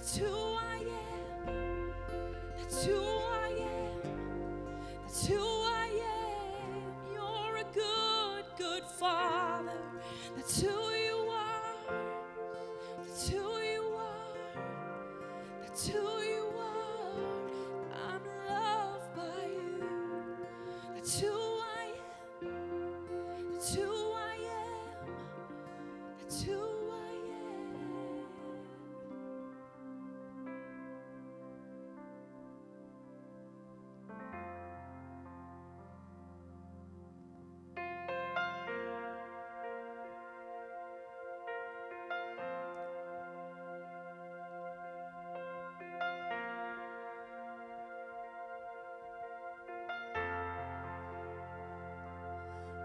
That's who I am. That's who I am. That's who I am. You're a good, good Father. That's who you are. That's who you are. That's who you are. I'm loved by you. That's who I am. That's who I am. That's who I am.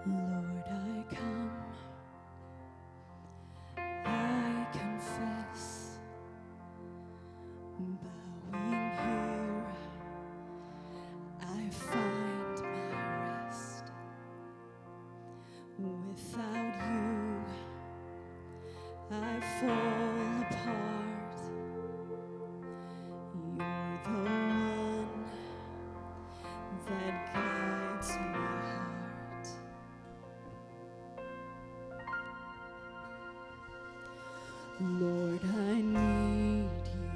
Lord, I come, I confess, bowing here, I find my rest. Without you, I fall apart. You're the one that guides my heart. Lord, I need you.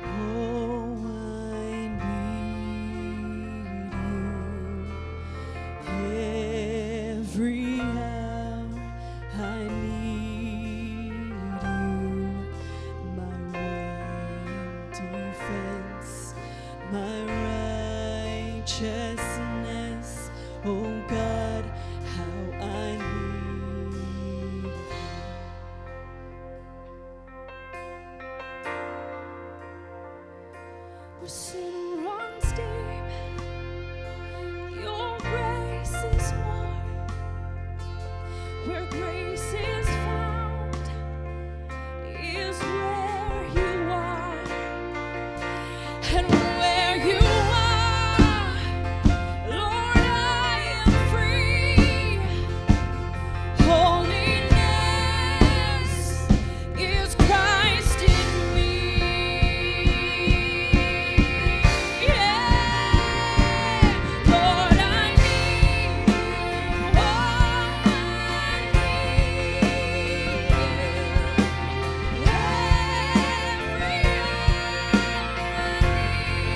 Oh, I need you. Every hour I need you. My one defense, my righteousness. Oh God, how I need you. Where sin runs deep, your grace is more. Where grace is found is where you are. And where you are, Lord, I am free. Holiness is Christ in me. Yeah, Lord, I need you. Oh, I need you. Every hour I need you.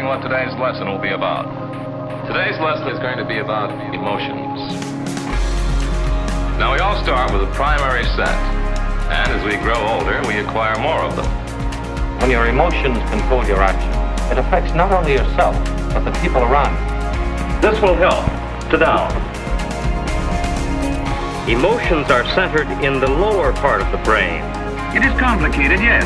wondering what today's lesson will be about. Today's lesson is going to be about emotions. Now, we all start with a primary set, and as we grow older, we acquire more of them. When your emotions control your action, it affects not only yourself, but the people around you. This will help. Sit down. Emotions are centered in the lower part of the brain. It is complicated, yes,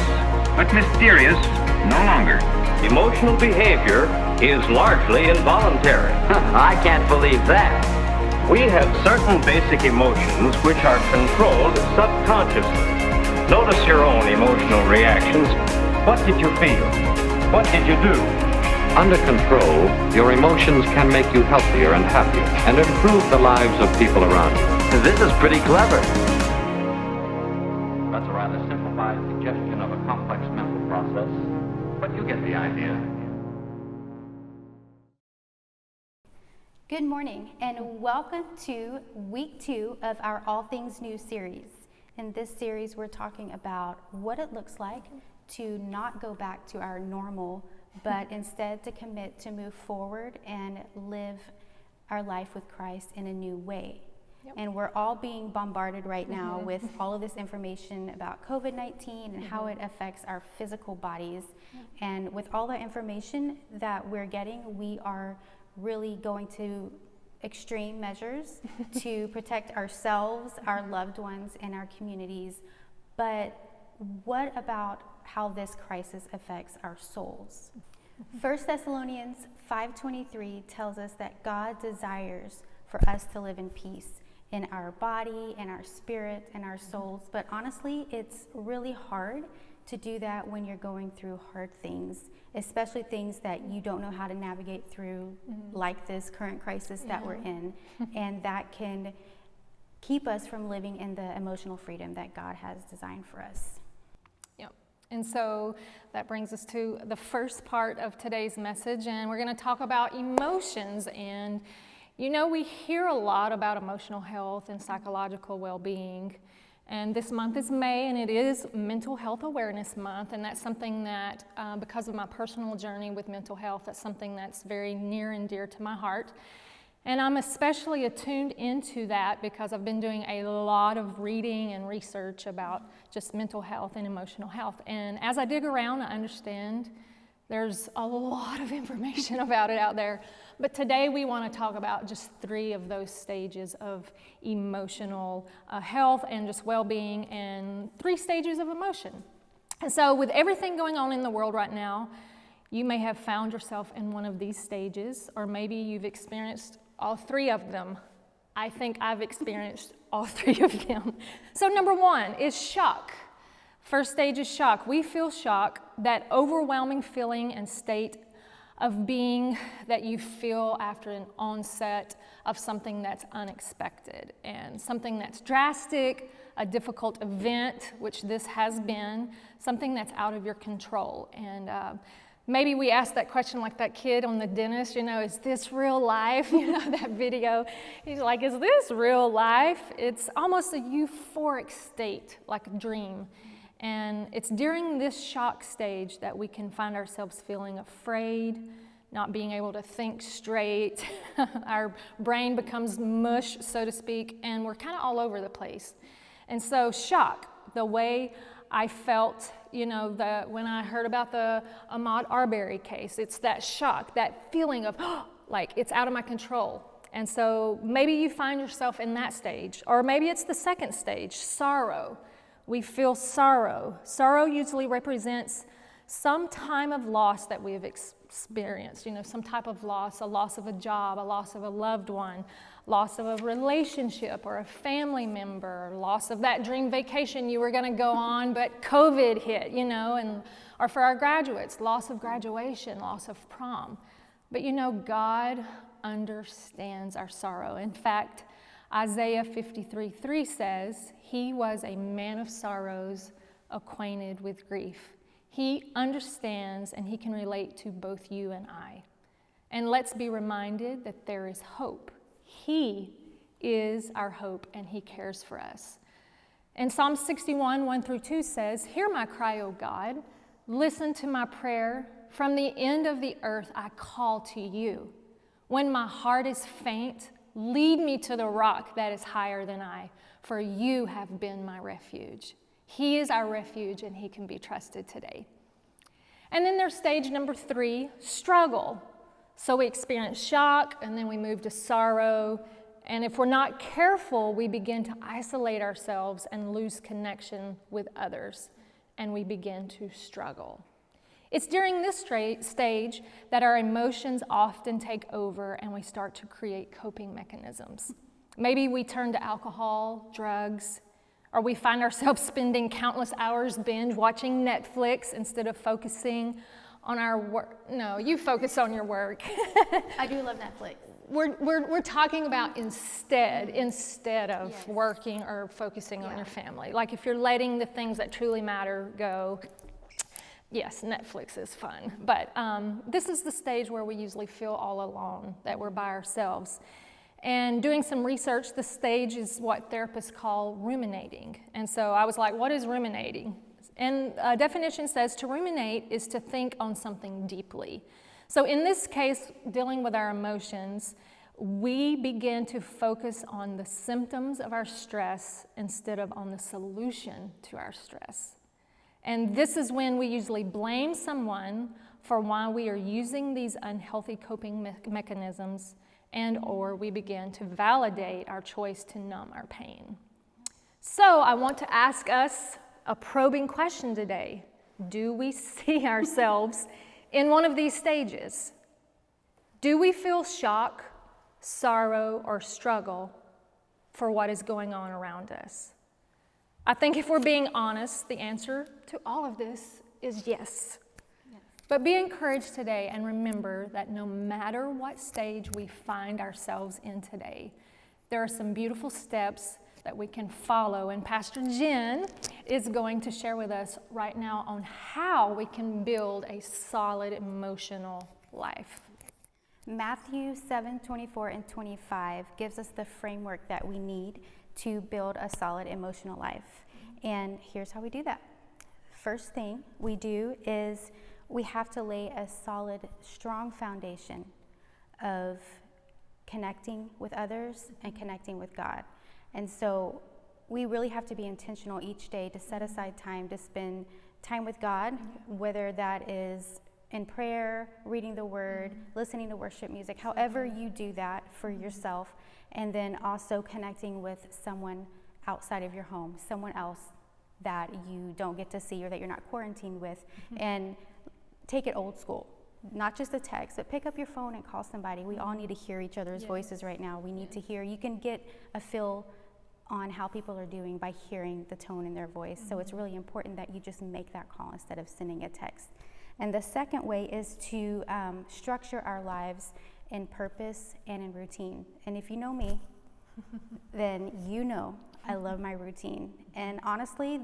but mysterious no longer. Emotional behavior is largely involuntary. I can't believe that. We have certain basic emotions which are controlled subconsciously. Notice your own emotional reactions. What did you feel? What did you do? Under control, your emotions can make you healthier and happier and improve the lives of people around you. This is pretty clever. That's a rather simplified suggestion of a complex mental process, but you get the idea. Good morning, and welcome to week 2 of our All Things New series. In this series, we're talking about what it looks like to not go back to our normal, but instead to commit to move forward and live our life with Christ in a new way. Yep. And we're all being bombarded right now with all of this information about COVID-19 and how it affects our physical bodies. And with all the information that we're getting, we are really going to extreme measures to protect ourselves, our loved ones, and our communities. But what about how this crisis affects our souls? 1 Thessalonians 5:23 tells us that God desires for us to live in peace in our body, in our spirit, and our souls. But honestly, it's really hard to do that when you're going through hard things, especially things that you don't know how to navigate through, like this current crisis that we're in. And that can keep us from living in the emotional freedom that God has designed for us. Yep. And so that brings us to the first part of today's message, and we're going to talk about emotions. And you know, we hear a lot about emotional health and psychological well-being. And this month is May, and it is Mental Health Awareness Month, and that's something that, because of my personal journey with mental health, that's something that's very near and dear to my heart. And I'm especially attuned into that because I've been doing a lot of reading and research about just mental health and emotional health. And as I dig around, I understand there's a lot of information about it out there. But today we want to talk about just 3 of those stages of emotional health and just well-being, and 3 stages of emotion. And so with everything going on in the world right now, you may have found yourself in one of these stages, or maybe you've experienced all 3 of them. I think I've experienced all 3 of them. So number 1 is shock. First stage is shock. We feel shock, that overwhelming feeling and state of being that you feel after an onset of something that's unexpected and something that's drastic, a difficult event, which this has been, something that's out of your control. And maybe we ask that question like that kid on The Dentist, you know, is this real life? You know, that video. He's like, is this real life? It's almost a euphoric state, like a dream. And it's during this shock stage that we can find ourselves feeling afraid, not being able to think straight. Our brain becomes mush, so to speak, and we're kind of all over the place. And so shock, the way I felt, you know, when I heard about the Ahmaud Arbery case, it's that shock, that feeling of, like, it's out of my control. And so maybe you find yourself in that stage, or maybe it's the second stage, sorrow. We feel sorrow. Sorrow usually represents some time of loss that we have experienced, you know, some type of loss, a loss of a job, a loss of a loved one, loss of a relationship or a family member, loss of that dream vacation you were going to go on, but COVID hit, you know, and or for our graduates, loss of graduation, loss of prom. But you know, God understands our sorrow. In fact, Isaiah 53:3 says, "He was a man of sorrows, acquainted with grief." He understands and he can relate to both you and I. And let's be reminded that there is hope. He is our hope and he cares for us. And Psalm 61:1-2 says, "Hear my cry, O God. Listen to my prayer. from the end of the earth I call to you. When my heart is faint, lead me to the rock that is higher than I, for you have been my refuge. He is our refuge, and he can be trusted today. And then there's stage number 3, struggle. So we experience shock, and then we move to sorrow. And if we're not careful, we begin to isolate ourselves and lose connection with others, and we begin to struggle. It's during this stage that our emotions often take over and we start to create coping mechanisms. Maybe we turn to alcohol, drugs, or we find ourselves spending countless hours binge watching Netflix instead of focusing on our work. No, you focus on your work. I do love Netflix. We're talking about instead of Yes. working or focusing on Yeah. your family. Like if you're letting the things that truly matter go, yes, Netflix is fun. But this is the stage where we usually feel all alone, that we're by ourselves. And doing some research, the stage is what therapists call ruminating. And so I was like, what is ruminating? And a definition says to ruminate is to think on something deeply. So in this case, dealing with our emotions, we begin to focus on the symptoms of our stress instead of on the solution to our stress. And this is when we usually blame someone for why we are using these unhealthy coping mechanisms, and or we begin to validate our choice to numb our pain. So I want to ask us a probing question today. Do we see ourselves in one of these stages? Do we feel shock, sorrow, or struggle for what is going on around us? I think if we're being honest, the answer to all of this is yes. But be encouraged today and remember that no matter what stage we find ourselves in today, there are some beautiful steps that we can follow. And Pastor Jen is going to share with us right now on how we can build a solid emotional life. Matthew 7:24 and 25 gives us the framework that we need to build a solid emotional life. And here's how we do that. First thing we do is we have to lay a solid, strong foundation of connecting with others and connecting with God. And so we really have to be intentional each day to set aside time to spend time with God, whether that is in prayer, reading the word, listening to worship music, however you do that for yourself, and then also connecting with someone outside of your home, someone else that you don't get to see or that you're not quarantined with, and take it old school. Not just a text, but pick up your phone and call somebody. We all need to hear each other's voices right now. We need to hear. You can get a feel on how people are doing by hearing the tone in their voice. So it's really important that you just make that call instead of sending a text. And the second way is to structure our lives in purpose and in routine. And if you know me, then you know I love my routine. And honestly,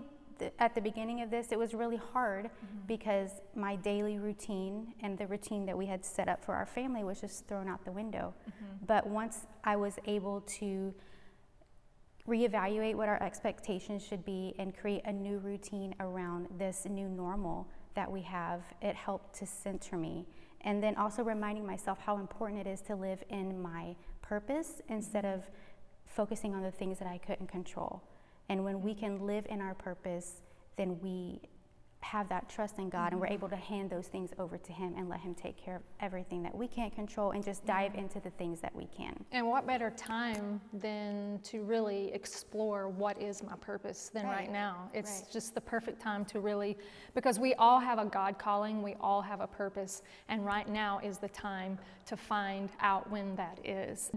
at the beginning of this, it was really hard because my daily routine and the routine that we had set up for our family was just thrown out the window. But once I was able to reevaluate what our expectations should be and create a new routine around this new normal that we have, it helped to center me. And then also reminding myself how important it is to live in my purpose instead of focusing on the things that I couldn't control. And when we can live in our purpose, then we have that trust in God and we're able to hand those things over to Him and let Him take care of everything that we can't control and just dive into the things that we can. And what better time than to really explore what is my purpose than right now. It's just the perfect time to really, because we all have a God calling, we all have a purpose, and right now is the time to find out when that is.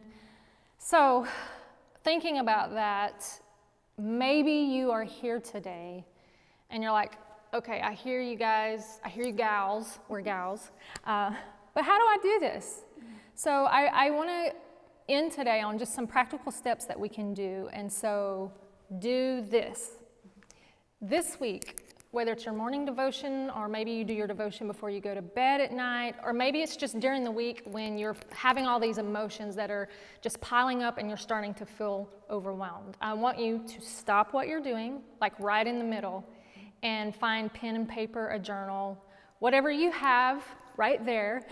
So, thinking about that, maybe you are here today and you're like, okay, I hear you guys, I hear you gals, we're gals, but how do I do this? So I want to end today on just some practical steps that we can do. And so do this. This week, whether it's your morning devotion or maybe you do your devotion before you go to bed at night, or maybe it's just during the week when you're having all these emotions that are just piling up and you're starting to feel overwhelmed. I want you to stop what you're doing, like right in the middle, and find pen and paper, a journal, whatever you have right there,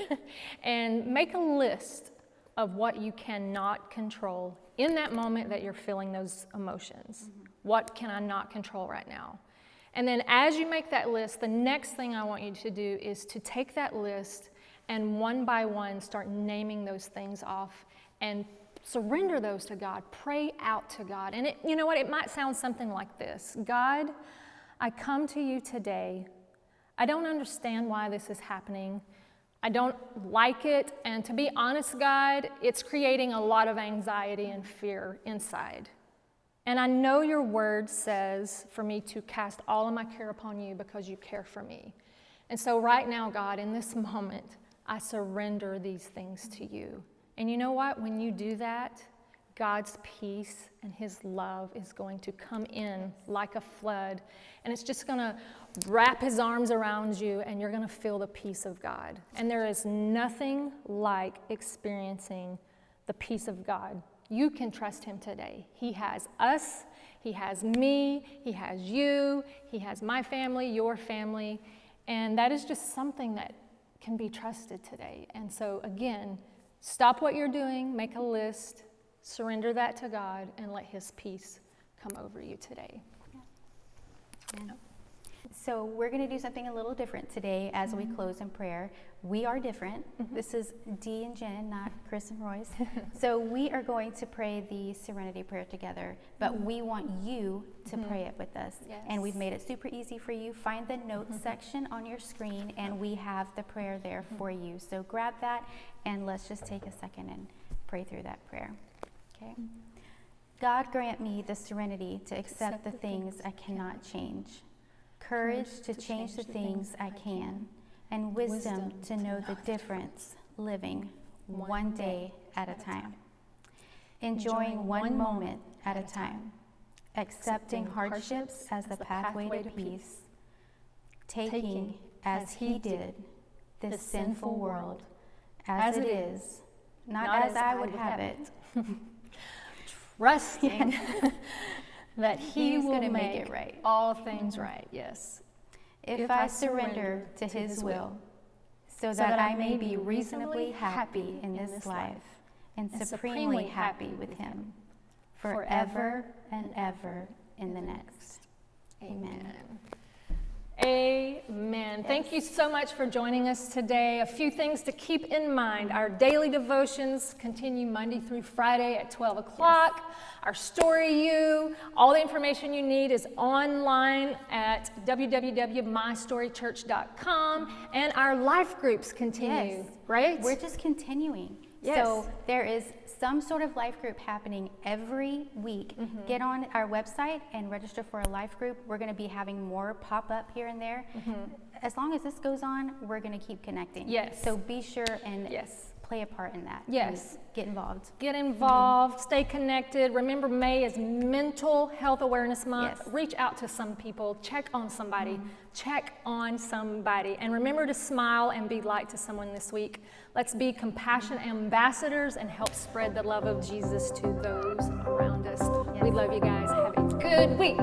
and make a list of what you cannot control in that moment that you're feeling those emotions. What can I not control right now? And then as you make that list, the next thing I want you to do is to take that list and one by one start naming those things off and surrender those to God. Pray out to God. And you know what? It might sound something like this. God, I come to you today. I don't understand why this is happening. I don't like it. And to be honest, God, it's creating a lot of anxiety and fear inside. And I know your word says for me to cast all of my care upon you because you care for me. And so right now, God, in this moment, I surrender these things to you. And you know what? When you do that, God's peace and his love is going to come in like a flood. And it's just going to wrap his arms around you, and you're going to feel the peace of God. And there is nothing like experiencing the peace of God. You can trust him today. He has us, he has me, he has you, he has my family, your family, and that is just something that can be trusted today. And so again, stop what you're doing, make a list, surrender that to God, and let his peace come over you today. Yeah. So we're going to do something a little different today as we close in prayer. We are different. This is Dee and Jen, not Chris and Royce. So we are going to pray the Serenity Prayer together, but we want you to pray it with us. Yes. And we've made it super easy for you. Find the notes section on your screen, and we have the prayer there for you. So grab that, and let's just take a second and pray through that prayer. Okay? God, grant me the serenity to accept the things I cannot change, courage to change the things I can, and wisdom to know the difference, living one day at a time, enjoying one moment at a time, accepting hardships as the pathway to peace, taking, as he did, this sinful world as it is, not as I would have it, trusting that he He's will gonna make it right. all things right. Yes. If I surrender to his will, so that I may be reasonably happy in this life and supremely happy with him, forever and ever in the next. Amen. Amen. Thank you so much for joining us today. A few things to keep in mind. Our daily devotions continue Monday through Friday at 12 o'clock. Our Story U, all the information you need is online at www.mystorychurch.com. And our life groups continue, right? We're just continuing. Yes. So there is some sort of life group happening every week. Get on our website and register for a life group. We're going to be having more pop up here and there. As long as this goes on, we're going to keep connecting. Yes. So be sure and Yes. play a part in that. Yes. And get involved. Get involved, stay connected. Remember, May is Mental Health Awareness Month. Yes. Reach out to some people, check on somebody, and remember to smile and be light to someone this week. Let's be compassion ambassadors and help spread the love of Jesus to those around us. We love you guys. Have a good week.